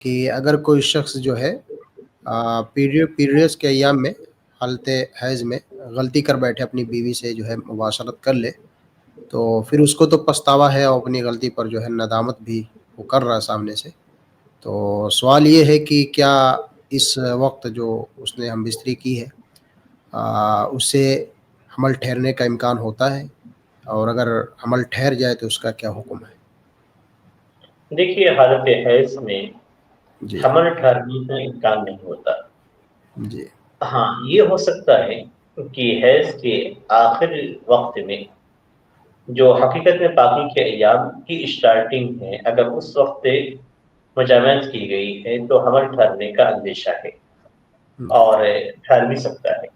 کہ اگر کوئی شخص جو ہے پیریڈس کے ایام میں حالت حیض میں غلطی کر بیٹھے، اپنی بیوی سے جو ہے مباشرت کر لے، تو پھر اس کو تو پچھتاوا ہے، اور اپنی غلطی پر جو ہے ندامت بھی وہ کر رہا ہے سامنے سے. تو سوال یہ ہے کہ کیا اس وقت جو اس نے ہم بستری کی ہے اس سے حمل ٹھہرنے کا امکان ہوتا ہے، اور اگر حمل ٹھہر جائے تو اس کا کیا حکم ہے؟ دیکھیے، حالت حیض میں جی حمل ٹھہرنے کا امکان نہیں ہوتا. جی ہاں، یہ ہو سکتا ہے کہ حیض کے آخر وقت میں جو حقیقت میں پاکی کے ایام کی اسٹارٹنگ ہے، اگر اس وقت مجامعت کی گئی ہے تو حمل ٹھہرنے کا اندیشہ ہے، جی اور ٹھہر بھی سکتا ہے.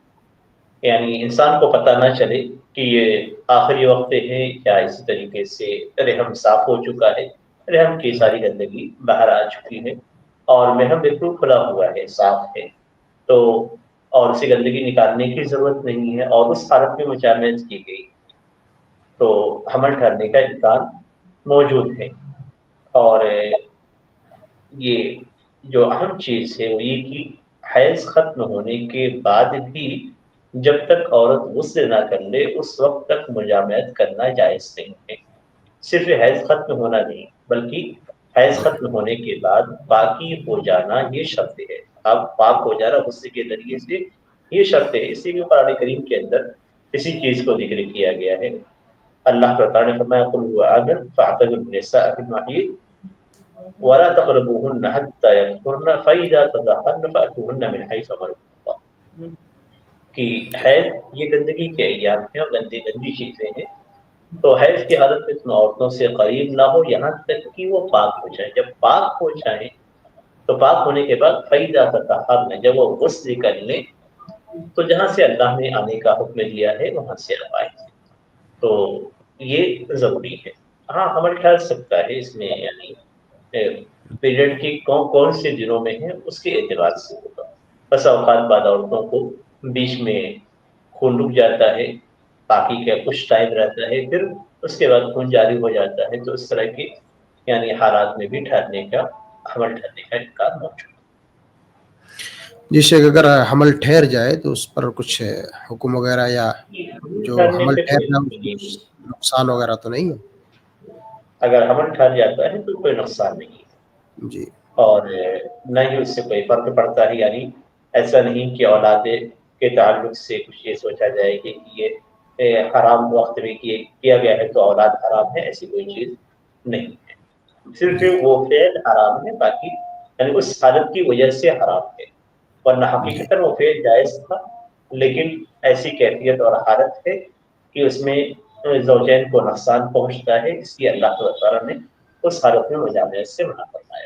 یعنی انسان کو پتہ نہ چلے کہ یہ آخری وقت ہے، یا اسی طریقے سے رحم صاف ہو چکا ہے، رحم کی ساری گندگی باہر آ چکی ہے، اور محرم بالکل کھلا ہوا ہے، صاف ہے. تو اور اسے گندگی نکالنے کی ضرورت نہیں ہے، اور اس حالت میں مجامعت کی گئی تو حمل ٹھہرنے کا امکان موجود ہے. اور یہ جو اہم چیز ہے وہ یہ کہ حیض ختم ہونے کے بعد بھی جب تک عورت غسل نہ کر لے اس وقت تک مجامعت کرنا جائز نہیں ہے. صرف حیض ختم ہونا نہیں، بلکہ حیض ختم ہونے کے بعد باقی ہو جانا یہ شرط ہے. اب پاک ہو جانا غسل کے ذریعے سے یہ شرط ہے. اسی لیے قرآن کریم کے اندر اسی چیز کو ذکر کیا گیا ہے. اللہ تعالیٰ نے فرمایا قل هو آذن فاعتزلوا النساء في المحيض ولا تقربوهن حتى يطهرن فإذا تطهرن فأتوهن من حيث أمركم الله. کہ حیض یہ گندگی کے ایام ہیں اور گندی چیزیں ہیں، تو حیض کی حالت میں تم عورتوں سے قریب نہ ہو یہاں تک کہ وہ پاک ہو جائیں. جب پاک ہو جائیں تو پاک ہونے کے بعد فَإِذَا تَطَهَّرْنَ، جب وہ غسل کر لیں تو جہاں سے اللہ نے آنے کا حکم دیا ہے وہاں سے اب آئیں. تو یہ ضروری ہے. ہاں، حمل ٹھہر سکتا ہے اس میں، یعنی پیریڈ کی کون سے دنوں میں ہے اس کے اعتبار سے ہوگا. بس اوقات بعد عورتوں کو بیچ میں خون رک جاتا ہے، باقی کا کچھ ٹائم رہتا ہے، پھر اس کے بعد خون جاری ہو جاتا ہے. تو اس طرح کے یعنی حالات میں بھی حمل ٹھہرنے کا امکان موجود ہے. جس سے اگر حمل ٹھہر جائے تو اس پر کچھ حکم وغیرہ، یا حمل جو ٹھہرنے حمل پہ کوئی ٹھہرنا اس حکم میں نہیں. نقصان وغیرہ تو نہیں ہے؟ اگر حمل ٹھہر جاتا ہے تو کوئی نقصان نہیں ہے، جی اور نہ ہی اس سے کوئی فرق پڑتا ہے. یعنی ایسا نہیں کہ اولاد کے تعلق سے کچھ یہ سوچا جائے کہ یہ حرام وقت میں کیا گیا ہے تو اولاد حرام ہے، ایسی کوئی چیز نہیں ہے. صرف جی وہ فعل حرام ہے، باقی یعنی اس حالت کی وجہ سے حرام ہے، ورنہ جی حقیقت وہ فعل جائز تھا. لیکن ایسی کیفیت اور حالت ہے کہ اس میں زوجین کو نقصان پہنچتا ہے، اس لیے اللہ تعالیٰ نے اس حالت میں مجامعت سے منع فرمایا.